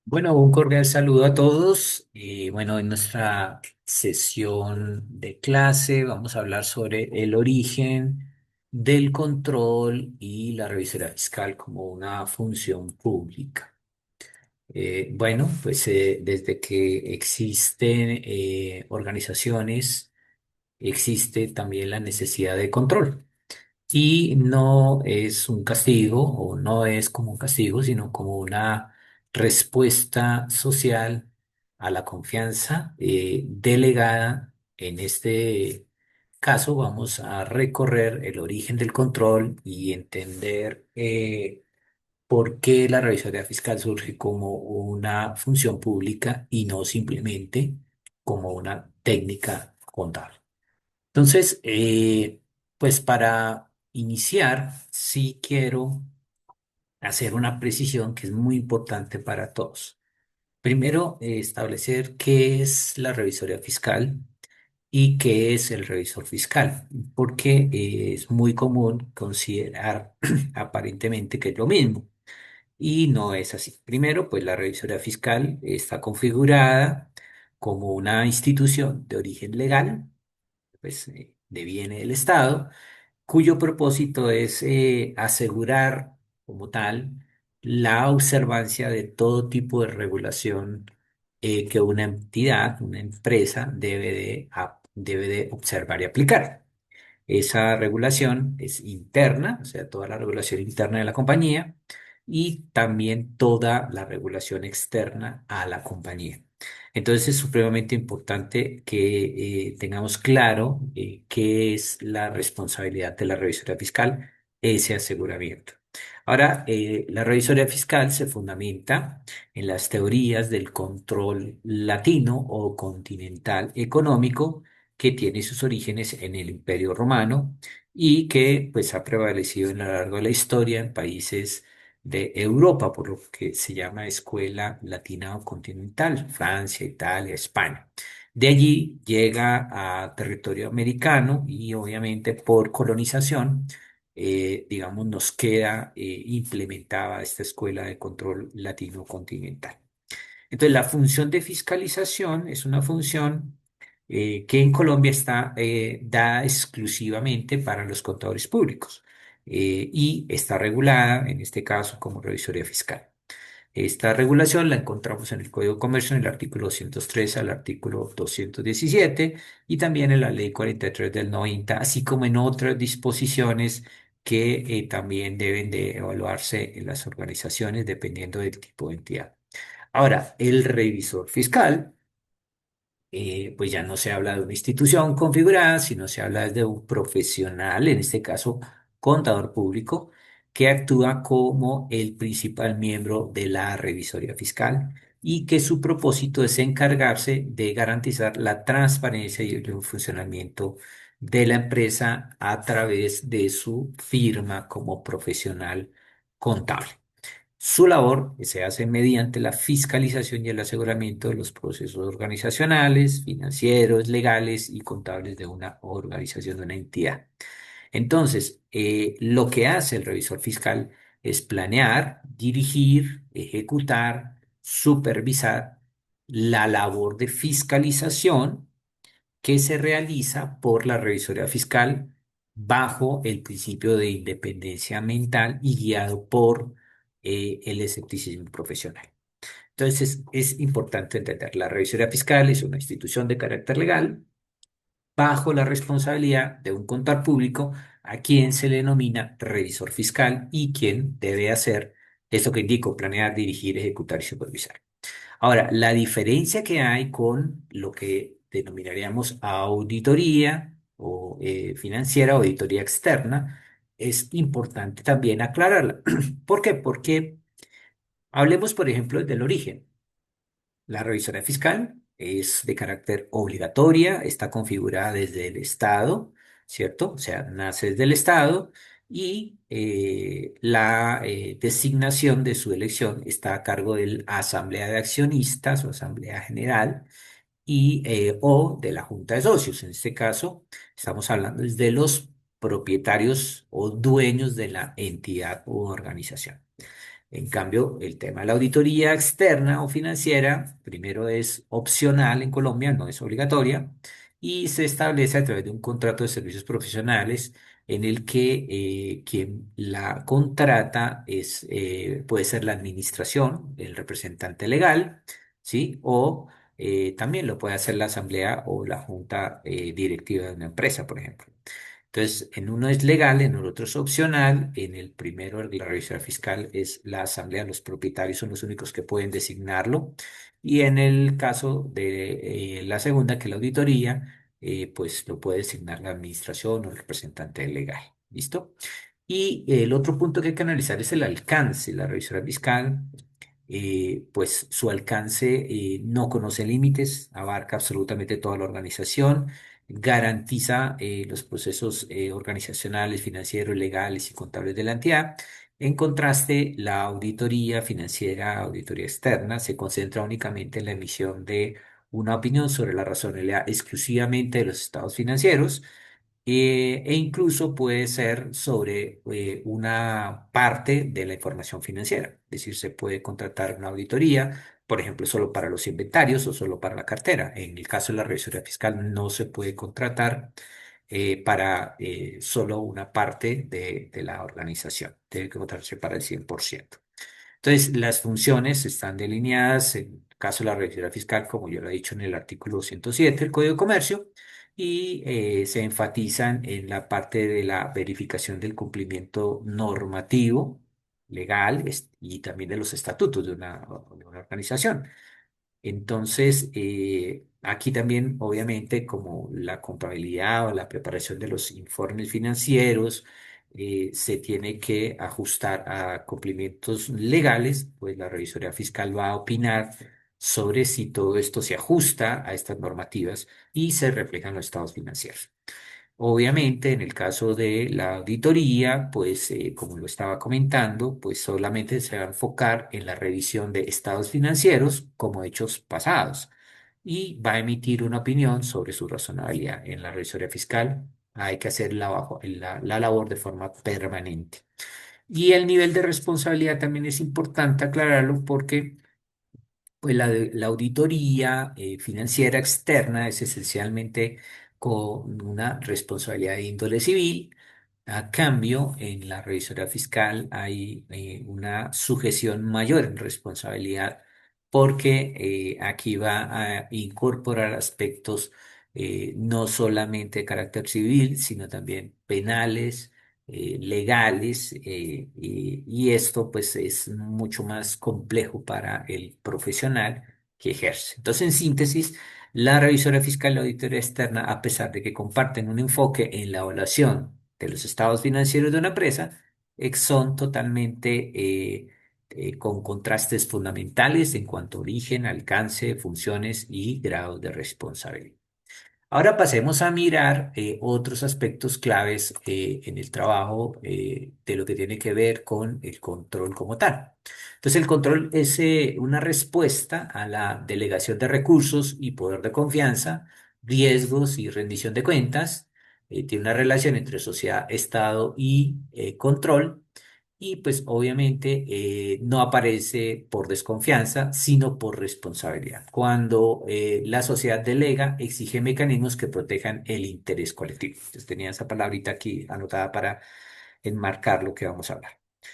Bueno, un cordial saludo a todos. Bueno, en nuestra sesión de clase vamos a hablar sobre el origen del control y la revisoría fiscal como una función pública. Bueno, pues desde que existen organizaciones, existe también la necesidad de control. Y no es un castigo o no es como un castigo, sino como una respuesta social a la confianza delegada. En este caso vamos a recorrer el origen del control y entender por qué la revisoría fiscal surge como una función pública y no simplemente como una técnica contable. Entonces, pues para iniciar, sí quiero hacer una precisión que es muy importante para todos. Primero, establecer qué es la revisoría fiscal y qué es el revisor fiscal, porque es muy común considerar aparentemente que es lo mismo y no es así. Primero, pues la revisoría fiscal está configurada como una institución de origen legal, pues deviene del Estado, cuyo propósito es asegurar como tal la observancia de todo tipo de regulación que una entidad, una empresa debe de observar y aplicar. Esa regulación es interna, o sea, toda la regulación interna de la compañía y también toda la regulación externa a la compañía. Entonces es supremamente importante que tengamos claro qué es la responsabilidad de la revisoría fiscal, ese aseguramiento. Ahora, la revisoría fiscal se fundamenta en las teorías del control latino o continental económico que tiene sus orígenes en el Imperio Romano y que pues ha prevalecido a lo largo de la historia en países de Europa, por lo que se llama Escuela Latina o Continental, Francia, Italia, España. De allí llega a territorio americano y obviamente por colonización, digamos, nos queda implementada esta escuela de control latino continental. Entonces, la función de fiscalización es una función que en Colombia está dada exclusivamente para los contadores públicos y está regulada, en este caso, como revisoría fiscal. Esta regulación la encontramos en el Código de Comercio en el artículo 203 al artículo 217 y también en la Ley 43 del 90, así como en otras disposiciones que también deben de evaluarse en las organizaciones dependiendo del tipo de entidad. Ahora, el revisor fiscal, pues ya no se habla de una institución configurada, sino se habla de un profesional, en este caso contador público, que actúa como el principal miembro de la revisoría fiscal y que su propósito es encargarse de garantizar la transparencia y el buen funcionamiento de la empresa a través de su firma como profesional contable. Su labor se hace mediante la fiscalización y el aseguramiento de los procesos organizacionales, financieros, legales y contables de una organización, de una entidad. Entonces, lo que hace el revisor fiscal es planear, dirigir, ejecutar, supervisar la labor de fiscalización que se realiza por la revisoría fiscal bajo el principio de independencia mental y guiado por el escepticismo profesional. Entonces, es importante entender, la revisoría fiscal es una institución de carácter legal bajo la responsabilidad de un contador público a quien se le denomina revisor fiscal y quien debe hacer esto que indico, planear, dirigir, ejecutar y supervisar. Ahora, la diferencia que hay con lo que denominaríamos auditoría o financiera, auditoría externa, es importante también aclararla. ¿Por qué? Porque hablemos, por ejemplo, del origen. La revisoría fiscal es de carácter obligatoria, está configurada desde el Estado, ¿cierto? O sea, nace desde el Estado y la designación de su elección está a cargo de la Asamblea de Accionistas o Asamblea General y, o de la Junta de Socios. En este caso, estamos hablando de los propietarios o dueños de la entidad u organización. En cambio, el tema de la auditoría externa o financiera, primero es opcional en Colombia, no es obligatoria, y se establece a través de un contrato de servicios profesionales en el que quien la contrata puede ser la administración, el representante legal, ¿sí? O también lo puede hacer la asamblea o la junta directiva de una empresa, por ejemplo. Entonces, en uno es legal, en el otro es opcional. En el primero, la revisora fiscal es la asamblea, los propietarios son los únicos que pueden designarlo. Y en el caso de la segunda, que es la auditoría, pues lo puede designar la administración o el representante legal. ¿Listo? Y el otro punto que hay que analizar es el alcance. La revisora fiscal, pues su alcance no conoce límites, abarca absolutamente toda la organización, garantiza los procesos organizacionales, financieros, legales y contables de la entidad. En contraste, la auditoría financiera, auditoría externa, se concentra únicamente en la emisión de una opinión sobre la razonabilidad exclusivamente de los estados financieros e incluso puede ser sobre una parte de la información financiera. Es decir, se puede contratar una auditoría, por ejemplo, solo para los inventarios o solo para la cartera. En el caso de la revisoría fiscal no se puede contratar para solo una parte de la organización. Tiene que contratarse para el 100%. Entonces, las funciones están delineadas en el caso de la revisoría fiscal, como yo lo he dicho en el artículo 107 del Código de Comercio, y se enfatizan en la parte de la verificación del cumplimiento normativo, legal, y también de los estatutos de una organización. Entonces, aquí también, obviamente, como la contabilidad o la preparación de los informes financieros se tiene que ajustar a cumplimientos legales, pues la revisoría fiscal va a opinar sobre si todo esto se ajusta a estas normativas y se refleja en los estados financieros. Obviamente, en el caso de la auditoría, pues como lo estaba comentando, pues solamente se va a enfocar en la revisión de estados financieros como hechos pasados y va a emitir una opinión sobre su razonabilidad. En la revisoría fiscal hay que hacer la labor de forma permanente. Y el nivel de responsabilidad también es importante aclararlo porque pues la auditoría financiera externa es esencialmente con una responsabilidad de índole civil. A cambio, en la revisoría fiscal hay una sujeción mayor en responsabilidad porque aquí va a incorporar aspectos no solamente de carácter civil, sino también penales, legales, y esto pues es mucho más complejo para el profesional que ejerce. Entonces, en síntesis, la revisora fiscal y la auditoría externa, a pesar de que comparten un enfoque en la evaluación de los estados financieros de una empresa, son totalmente con contrastes fundamentales en cuanto a origen, alcance, funciones y grado de responsabilidad. Ahora pasemos a mirar otros aspectos claves en el trabajo de lo que tiene que ver con el control como tal. Entonces, el control es una respuesta a la delegación de recursos y poder de confianza, riesgos y rendición de cuentas. Tiene una relación entre sociedad, Estado y control. Y pues obviamente no aparece por desconfianza, sino por responsabilidad. Cuando la sociedad delega, exige mecanismos que protejan el interés colectivo. Entonces tenía esa palabrita aquí anotada para enmarcar lo que vamos a hablar.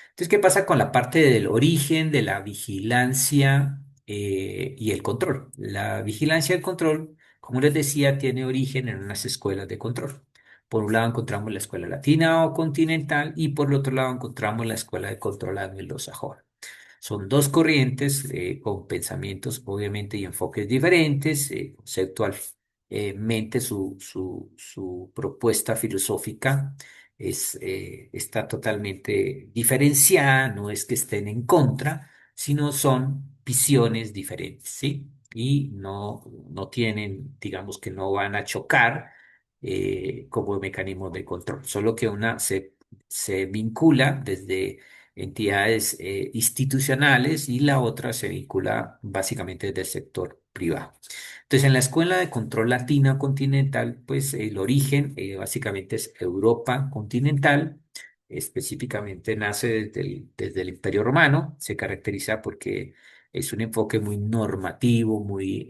Entonces, ¿qué pasa con la parte del origen, de la vigilancia y el control? La vigilancia y el control, como les decía, tiene origen en unas escuelas de control. Por un lado encontramos la escuela latina o continental y por el otro lado encontramos la escuela de control anglosajona. Son dos corrientes con pensamientos obviamente y enfoques diferentes, conceptualmente su propuesta filosófica está totalmente diferenciada, no es que estén en contra, sino son visiones diferentes, ¿sí? Y no tienen, digamos que no van a chocar como mecanismos de control, solo que una se vincula desde entidades institucionales y la otra se vincula básicamente desde el sector privado. Entonces, en la Escuela de Control Latina Continental, pues el origen básicamente es Europa continental, específicamente nace desde el Imperio Romano, se caracteriza porque es un enfoque muy normativo, muy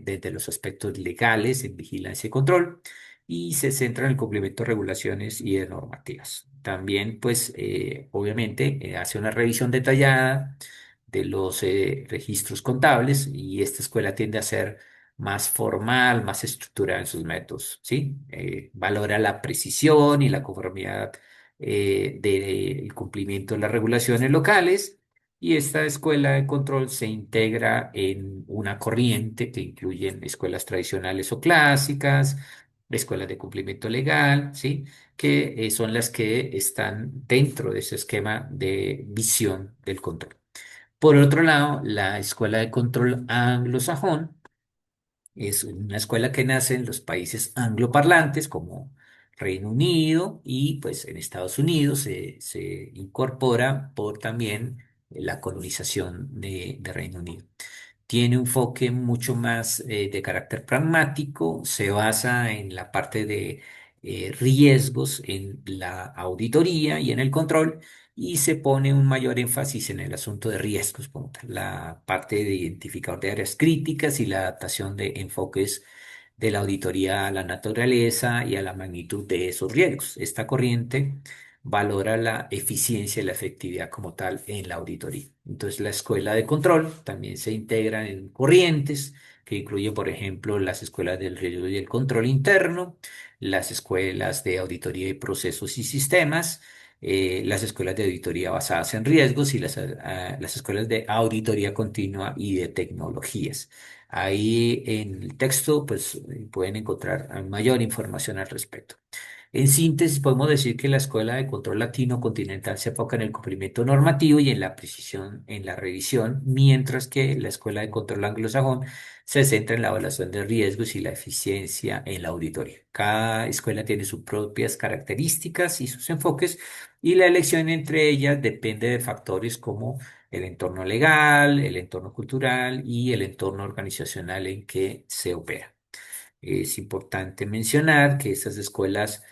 desde los aspectos legales en vigilancia y control, y se centra en el cumplimiento de regulaciones y de normativas. También, pues, obviamente, hace una revisión detallada de los registros contables y esta escuela tiende a ser más formal, más estructurada en sus métodos, ¿sí? Valora la precisión y la conformidad del cumplimiento de las regulaciones locales y esta escuela de control se integra en una corriente que incluyen escuelas tradicionales o clásicas, escuelas de cumplimiento legal, ¿sí? Que son las que están dentro de ese esquema de visión del control. Por otro lado, la escuela de control anglosajón es una escuela que nace en los países angloparlantes como Reino Unido y pues en Estados Unidos se incorpora por también la colonización de Reino Unido. Tiene un enfoque mucho más de carácter pragmático, se basa en la parte de riesgos, en la auditoría y en el control, y se pone un mayor énfasis en el asunto de riesgos, como tal, la parte de identificador de áreas críticas y la adaptación de enfoques de la auditoría a la naturaleza y a la magnitud de esos riesgos. Esta corriente valora la eficiencia y la efectividad como tal en la auditoría. Entonces, la escuela de control también se integra en corrientes que incluye, por ejemplo, las escuelas del riesgo y el control interno, las escuelas de auditoría de procesos y sistemas, las escuelas de auditoría basadas en riesgos y las escuelas de auditoría continua y de tecnologías. Ahí en el texto, pues pueden encontrar mayor información al respecto. En síntesis, podemos decir que la Escuela de Control Latino Continental se enfoca en el cumplimiento normativo y en la precisión en la revisión, mientras que la Escuela de Control Anglosajón se centra en la evaluación de riesgos y la eficiencia en la auditoría. Cada escuela tiene sus propias características y sus enfoques, y la elección entre ellas depende de factores como el entorno legal, el entorno cultural y el entorno organizacional en que se opera. Es importante mencionar que estas escuelas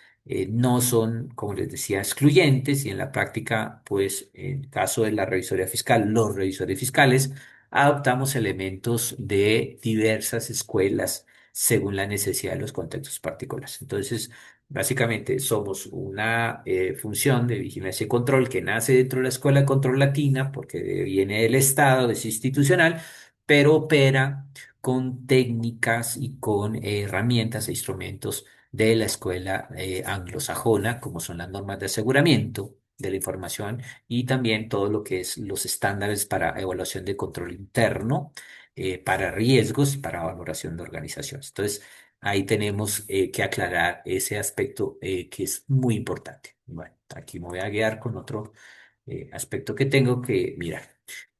no son, como les decía, excluyentes y en la práctica, pues en el caso de la revisoría fiscal, los revisores fiscales adoptamos elementos de diversas escuelas según la necesidad de los contextos particulares. Entonces, básicamente somos una función de vigilancia y control que nace dentro de la Escuela de Control Latina porque viene del Estado, es institucional, pero opera con técnicas y con herramientas e instrumentos de la escuela anglosajona, como son las normas de aseguramiento de la información y también todo lo que es los estándares para evaluación de control interno, para riesgos y para valoración de organizaciones. Entonces, ahí tenemos que aclarar ese aspecto que es muy importante. Bueno, aquí me voy a guiar con otro aspecto que tengo que mirar.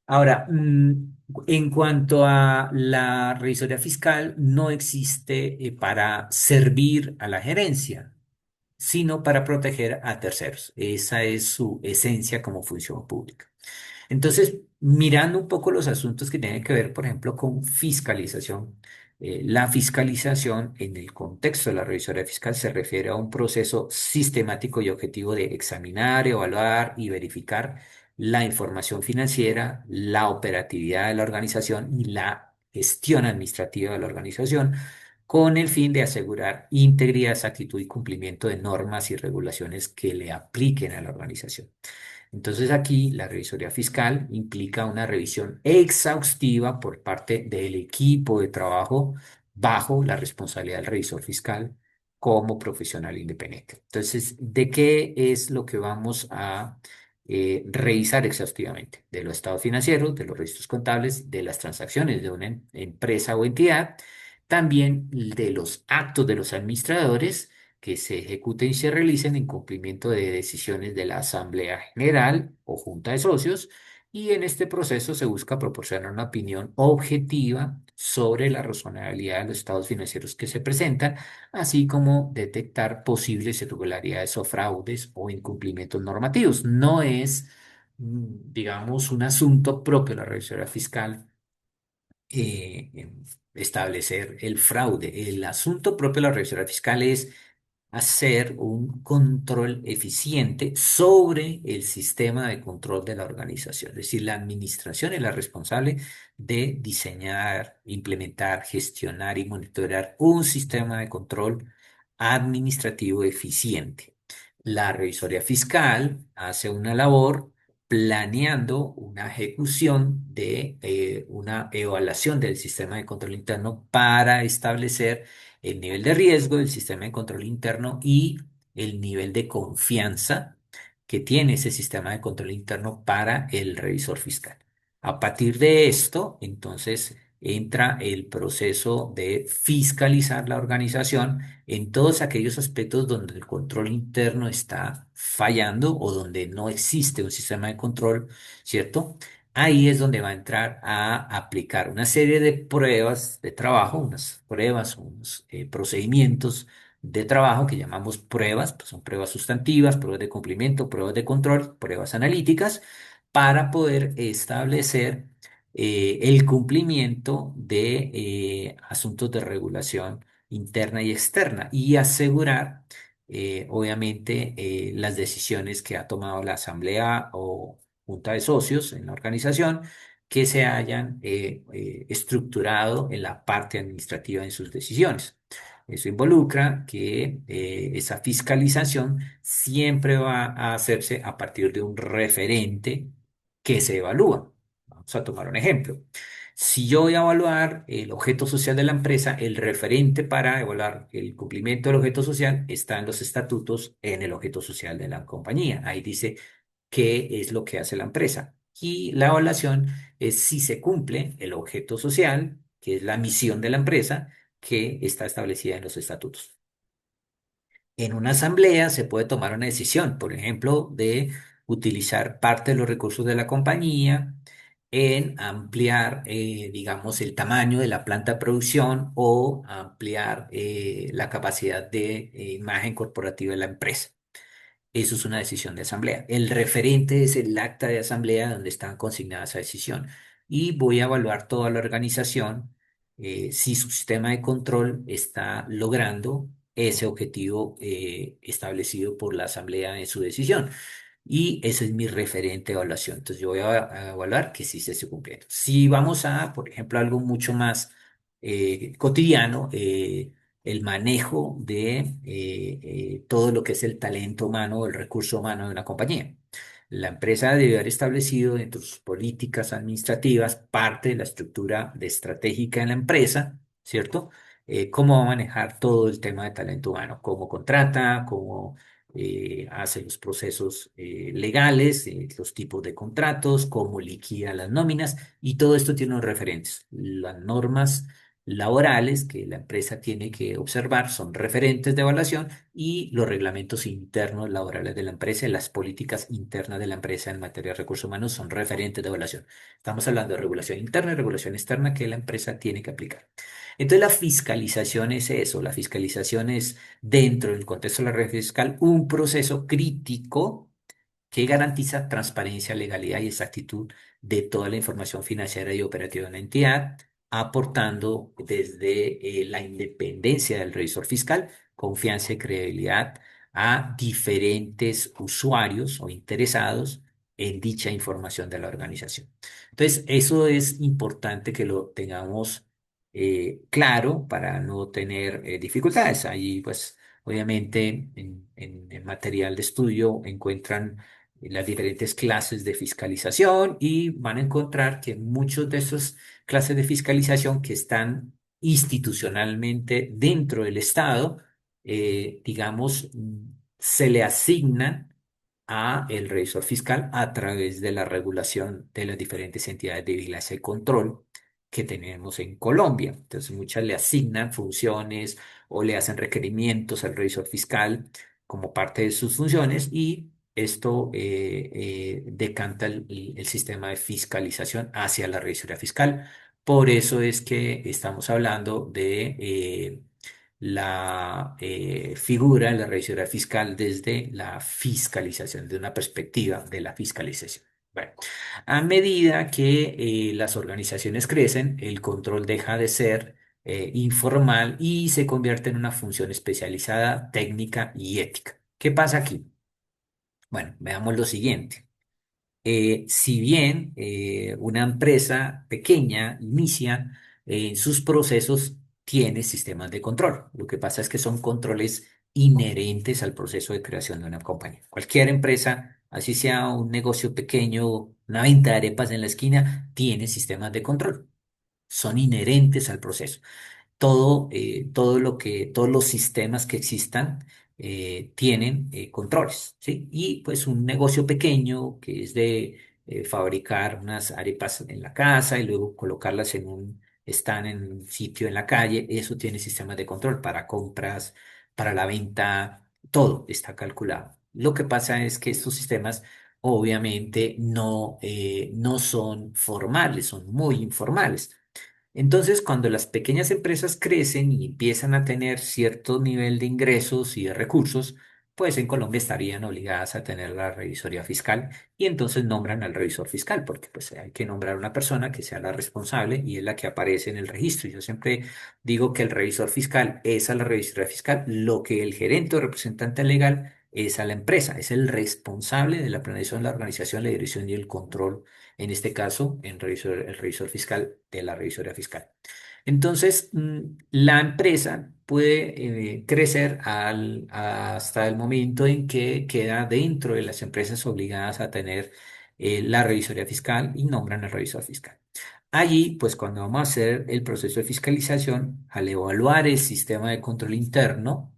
Ahora, en cuanto a la revisoría fiscal, no existe para servir a la gerencia, sino para proteger a terceros. Esa es su esencia como función pública. Entonces, mirando un poco los asuntos que tienen que ver, por ejemplo, con fiscalización, la fiscalización en el contexto de la revisoría fiscal se refiere a un proceso sistemático y objetivo de examinar, evaluar y verificar la información financiera, la operatividad de la organización y la gestión administrativa de la organización con el fin de asegurar integridad, exactitud y cumplimiento de normas y regulaciones que le apliquen a la organización. Entonces aquí la revisoría fiscal implica una revisión exhaustiva por parte del equipo de trabajo bajo la responsabilidad del revisor fiscal como profesional independiente. Entonces, ¿de qué es lo que vamos a revisar exhaustivamente? De los estados financieros, de los registros contables, de las transacciones de una empresa o entidad, también de los actos de los administradores que se ejecuten y se realicen en cumplimiento de decisiones de la Asamblea General o Junta de Socios, y en este proceso se busca proporcionar una opinión objetiva sobre la razonabilidad de los estados financieros que se presentan, así como detectar posibles irregularidades o fraudes o incumplimientos normativos. No es, digamos, un asunto propio de la revisoría fiscal establecer el fraude. El asunto propio de la revisoría fiscal es hacer un control eficiente sobre el sistema de control de la organización. Es decir, la administración es la responsable de diseñar, implementar, gestionar y monitorear un sistema de control administrativo eficiente. La revisoría fiscal hace una labor planeando una ejecución de una evaluación del sistema de control interno para establecer el nivel de riesgo del sistema de control interno y el nivel de confianza que tiene ese sistema de control interno para el revisor fiscal. A partir de esto, entonces, entra el proceso de fiscalizar la organización en todos aquellos aspectos donde el control interno está fallando o donde no existe un sistema de control, ¿cierto? Ahí es donde va a entrar a aplicar una serie de pruebas de trabajo, unas pruebas, unos procedimientos de trabajo que llamamos pruebas, pues son pruebas sustantivas, pruebas de cumplimiento, pruebas de control, pruebas analíticas, para poder establecer el cumplimiento de asuntos de regulación interna y externa y asegurar, obviamente, las decisiones que ha tomado la asamblea o junta de socios en la organización que se hayan estructurado en la parte administrativa en sus decisiones. Eso involucra que esa fiscalización siempre va a hacerse a partir de un referente que se evalúa. Vamos a tomar un ejemplo. Si yo voy a evaluar el objeto social de la empresa, el referente para evaluar el cumplimiento del objeto social está en los estatutos en el objeto social de la compañía. Ahí dice qué es lo que hace la empresa. Y la evaluación es si se cumple el objeto social, que es la misión de la empresa, que está establecida en los estatutos. En una asamblea se puede tomar una decisión, por ejemplo, de utilizar parte de los recursos de la compañía en ampliar, digamos, el tamaño de la planta de producción o ampliar la capacidad de imagen corporativa de la empresa. Eso es una decisión de asamblea. El referente es el acta de asamblea donde está consignada esa decisión. Y voy a evaluar toda la organización si su sistema de control está logrando ese objetivo establecido por la asamblea en su decisión. Y ese es mi referente de evaluación. Entonces yo voy a evaluar que sí se esté cumpliendo. Si vamos a, por ejemplo, algo mucho más cotidiano, el manejo de todo lo que es el talento humano, el recurso humano de una compañía. La empresa debe haber establecido dentro de sus políticas administrativas parte de la estructura de estratégica en la empresa, ¿cierto? Cómo va a manejar todo el tema de talento humano, cómo contrata, cómo hace los procesos legales, los tipos de contratos, cómo liquida las nóminas y todo esto tiene unos referentes. Las normas laborales que la empresa tiene que observar son referentes de evaluación y los reglamentos internos laborales de la empresa y las políticas internas de la empresa en materia de recursos humanos son referentes de evaluación. Estamos hablando de regulación interna y regulación externa que la empresa tiene que aplicar. Entonces la fiscalización es eso, la fiscalización es dentro del contexto de la red fiscal un proceso crítico que garantiza transparencia, legalidad y exactitud de toda la información financiera y operativa de una entidad, aportando desde la independencia del revisor fiscal, confianza y credibilidad a diferentes usuarios o interesados en dicha información de la organización. Entonces, eso es importante que lo tengamos claro para no tener dificultades. Ahí, pues, obviamente, en material de estudio encuentran las diferentes clases de fiscalización y van a encontrar que muchos de esas clases de fiscalización que están institucionalmente dentro del Estado, digamos, se le asignan a el revisor fiscal a través de la regulación de las diferentes entidades de vigilancia y control que tenemos en Colombia. Entonces, muchas le asignan funciones o le hacen requerimientos al revisor fiscal como parte de sus funciones y esto decanta el sistema de fiscalización hacia la revisoría fiscal. Por eso es que estamos hablando de la figura de la revisoría fiscal desde la fiscalización, de una perspectiva de la fiscalización. Bueno, a medida que las organizaciones crecen, el control deja de ser informal y se convierte en una función especializada, técnica y ética. ¿Qué pasa aquí? Bueno, veamos lo siguiente. Si bien una empresa pequeña inicia sus procesos, tiene sistemas de control. Lo que pasa es que son controles inherentes al proceso de creación de una compañía. Cualquier empresa, así sea un negocio pequeño, una venta de arepas en la esquina, tiene sistemas de control. Son inherentes al proceso. Todos los sistemas que existan tienen controles, ¿sí? Y pues un negocio pequeño que es de fabricar unas arepas en la casa y luego colocarlas en un stand en un sitio en la calle, eso tiene sistemas de control para compras, para la venta, todo está calculado. Lo que pasa es que estos sistemas obviamente no son formales, son muy informales. Entonces, cuando las pequeñas empresas crecen y empiezan a tener cierto nivel de ingresos y de recursos, pues en Colombia estarían obligadas a tener la revisoría fiscal y entonces nombran al revisor fiscal, porque pues hay que nombrar una persona que sea la responsable y es la que aparece en el registro. Yo siempre digo que el revisor fiscal es a la revisoría fiscal lo que el gerente o representante legal es a la empresa, es el responsable de la planeación, la organización, la dirección y el control en este caso, el revisor fiscal de la revisoría fiscal. Entonces, la empresa puede crecer hasta el momento en que queda dentro de las empresas obligadas a tener la revisoría fiscal y nombran al revisor fiscal. Allí, pues cuando vamos a hacer el proceso de fiscalización, al evaluar el sistema de control interno,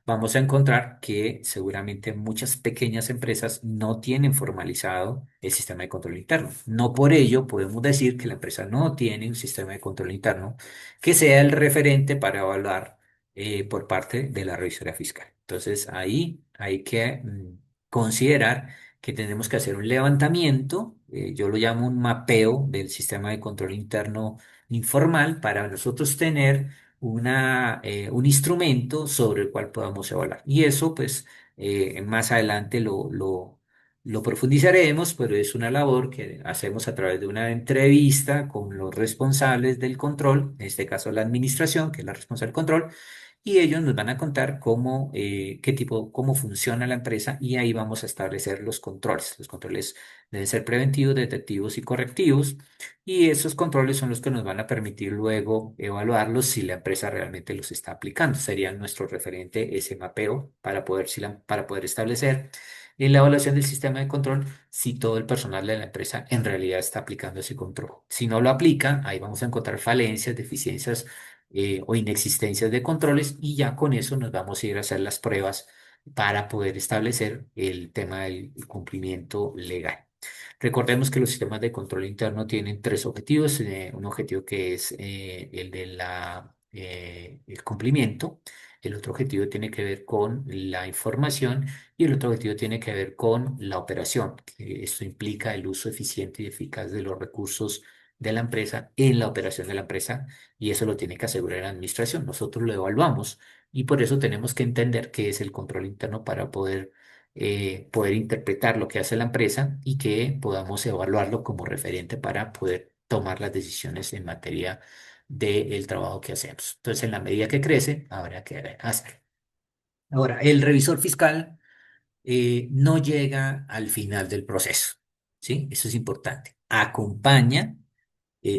vamos a encontrar que seguramente muchas pequeñas empresas no tienen formalizado el sistema de control interno. No por ello podemos decir que la empresa no tiene un sistema de control interno que sea el referente para evaluar por parte de la revisoría fiscal. Entonces, ahí hay que considerar que tenemos que hacer un levantamiento, yo lo llamo un mapeo del sistema de control interno informal para nosotros tener un instrumento sobre el cual podamos evaluar. Y eso, pues, más adelante lo profundizaremos, pero es una labor que hacemos a través de una entrevista con los responsables del control, en este caso la administración, que es la responsable del control, y ellos nos van a contar cómo funciona la empresa y ahí vamos a establecer los controles. Los controles deben ser preventivos, detectivos y correctivos y esos controles son los que nos van a permitir luego evaluarlos si la empresa realmente los está aplicando. Sería nuestro referente ese mapeo para poder establecer en la evaluación del sistema de control si todo el personal de la empresa en realidad está aplicando ese control. Si no lo aplican, ahí vamos a encontrar falencias, deficiencias o inexistencias de controles y ya con eso nos vamos a ir a hacer las pruebas para poder establecer el tema del cumplimiento legal. Recordemos que los sistemas de control interno tienen tres objetivos. Un objetivo que es el de el cumplimiento. El otro objetivo tiene que ver con la información y el otro objetivo tiene que ver con la operación. Que esto implica el uso eficiente y eficaz de los recursos de la empresa en la operación de la empresa y eso lo tiene que asegurar la administración. Nosotros lo evaluamos y por eso tenemos que entender qué es el control interno para poder interpretar lo que hace la empresa y que podamos evaluarlo como referente para poder tomar las decisiones en materia del trabajo que hacemos. Entonces, en la medida que crece, habrá que hacer. Ahora, el revisor fiscal no llega al final del proceso, ¿sí? Eso es importante. Acompaña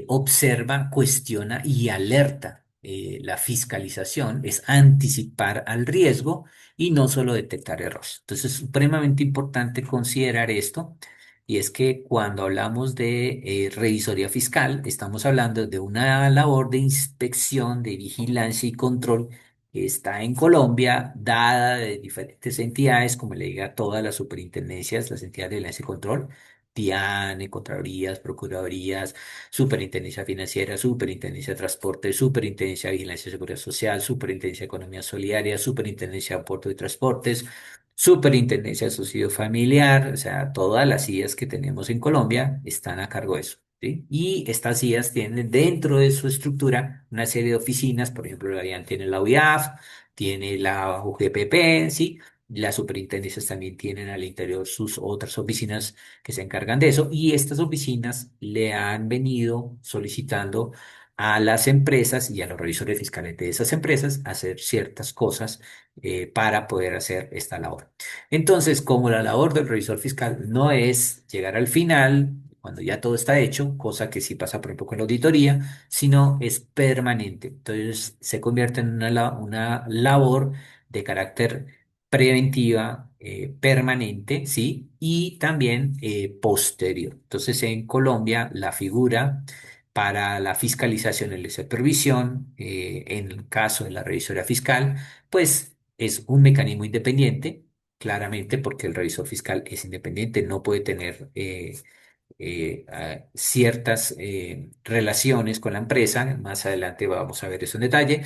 observa, cuestiona y alerta. La fiscalización es anticipar al riesgo y no solo detectar errores. Entonces, es supremamente importante considerar esto. Y es que cuando hablamos de revisoría fiscal, estamos hablando de una labor de inspección, de vigilancia y control que está en Colombia, dada de diferentes entidades, como le diga todas las superintendencias, las entidades de vigilancia y control, DIANE, Contralorías, Procuradurías, Superintendencia Financiera, Superintendencia de Transporte, Superintendencia de Vigilancia y Seguridad Social, Superintendencia de Economía Solidaria, Superintendencia de Puertos y Transportes, Superintendencia de Subsidio Familiar, o sea, todas las IAS que tenemos en Colombia están a cargo de eso. ¿Sí? Y estas IAS tienen dentro de su estructura una serie de oficinas, por ejemplo, la DIAN tiene la UIAF, tiene la UGPP, ¿sí? Las superintendencias también tienen al interior sus otras oficinas que se encargan de eso y estas oficinas le han venido solicitando a las empresas y a los revisores fiscales de esas empresas a hacer ciertas cosas para poder hacer esta labor. Entonces, como la labor del revisor fiscal no es llegar al final, cuando ya todo está hecho, cosa que sí pasa por ejemplo con la auditoría, sino es permanente. Entonces, se convierte en una labor de carácter preventiva, permanente, ¿sí? Y también posterior. Entonces, en Colombia, la figura para la fiscalización y la supervisión, en el caso de la revisoría fiscal, pues es un mecanismo independiente, claramente porque el revisor fiscal es independiente, no puede tener ciertas relaciones con la empresa. Más adelante vamos a ver eso en detalle,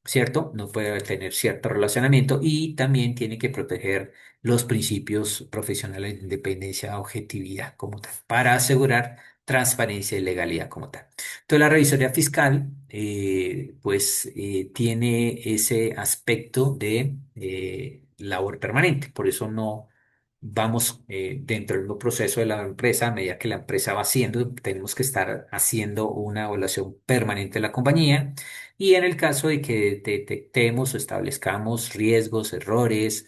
¿cierto? No puede tener cierto relacionamiento y también tiene que proteger los principios profesionales de independencia, objetividad como tal, para asegurar transparencia y legalidad como tal. Entonces, la revisoría fiscal, pues, tiene ese aspecto de labor permanente, por eso no vamos dentro del mismo proceso de la empresa, a medida que la empresa va haciendo, tenemos que estar haciendo una evaluación permanente de la compañía y en el caso de que detectemos o establezcamos riesgos, errores,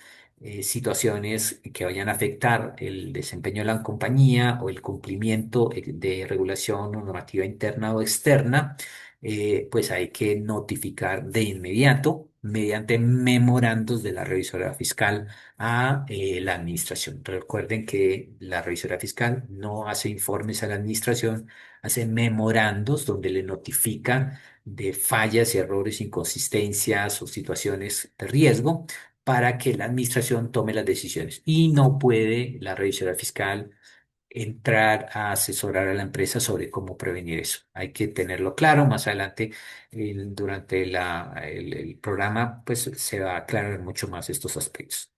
situaciones que vayan a afectar el desempeño de la compañía o el cumplimiento de regulación o normativa interna o externa, pues hay que notificar de inmediato mediante memorandos de la revisora fiscal a la administración. Recuerden que la revisora fiscal no hace informes a la administración, hace memorandos donde le notifica de fallas y errores, inconsistencias o situaciones de riesgo para que la administración tome las decisiones. Y no puede la revisora fiscal entrar a asesorar a la empresa sobre cómo prevenir eso. Hay que tenerlo claro. Más adelante, durante el programa, pues se va a aclarar mucho más estos aspectos.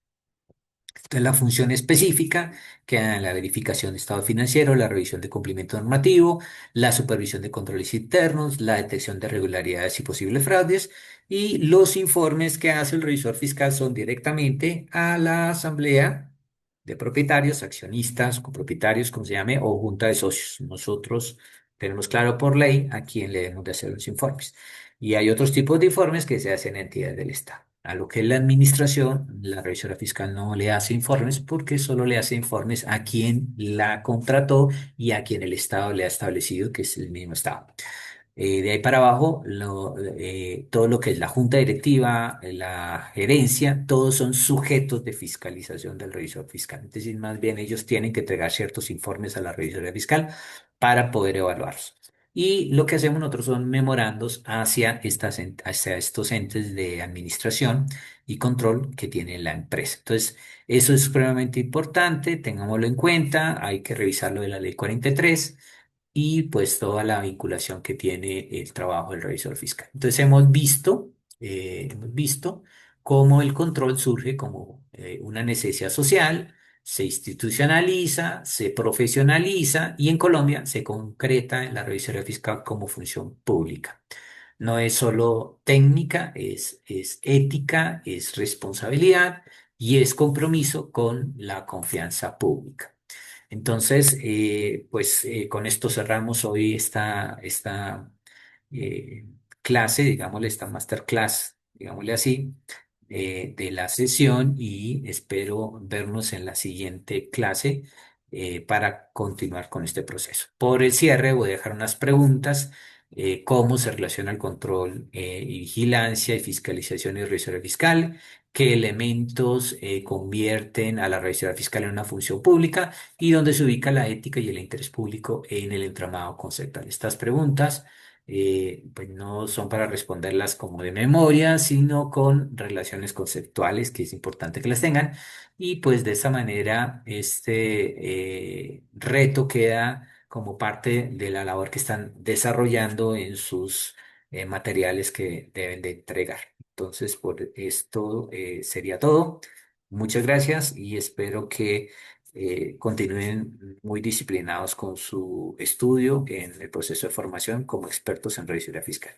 Entonces, la función específica queda en la verificación de estado financiero, la revisión de cumplimiento normativo, la supervisión de controles internos, la detección de irregularidades y posibles fraudes, y los informes que hace el revisor fiscal son directamente a la asamblea de propietarios, accionistas, copropietarios, como se llame, o junta de socios. Nosotros tenemos claro por ley a quién le debemos de hacer los informes. Y hay otros tipos de informes que se hacen a entidades del Estado. A lo que la administración, la revisora fiscal no le hace informes porque solo le hace informes a quien la contrató y a quien el Estado le ha establecido, que es el mismo Estado. De ahí para abajo, todo lo que es la junta directiva, la gerencia, todos son sujetos de fiscalización del revisor fiscal. Es decir, más bien ellos tienen que entregar ciertos informes a la revisoría fiscal para poder evaluarlos. Y lo que hacemos nosotros son memorandos hacia estos entes de administración y control que tiene la empresa. Entonces, eso es supremamente importante, tengámoslo en cuenta, hay que revisarlo de la ley 43 y pues toda la vinculación que tiene el trabajo del revisor fiscal. Entonces hemos visto cómo el control surge como una necesidad social, se institucionaliza, se profesionaliza y en Colombia se concreta en la revisoría fiscal como función pública. No es solo técnica, es ética, es responsabilidad y es compromiso con la confianza pública. Entonces, pues con esto cerramos hoy esta eh, clase, digámosle, esta masterclass, digámosle así, de la sesión y espero vernos en la siguiente clase para continuar con este proceso. Por el cierre voy a dejar unas preguntas. Cómo se relaciona el control y vigilancia y fiscalización y revisoría fiscal, qué elementos convierten a la revisoría fiscal en una función pública y dónde se ubica la ética y el interés público en el entramado conceptual. Estas preguntas pues no son para responderlas como de memoria, sino con relaciones conceptuales, que es importante que las tengan. Y pues de esa manera este reto queda como parte de la labor que están desarrollando en sus materiales que deben de entregar. Entonces, por esto sería todo. Muchas gracias y espero que continúen muy disciplinados con su estudio en el proceso de formación como expertos en revisoría fiscal.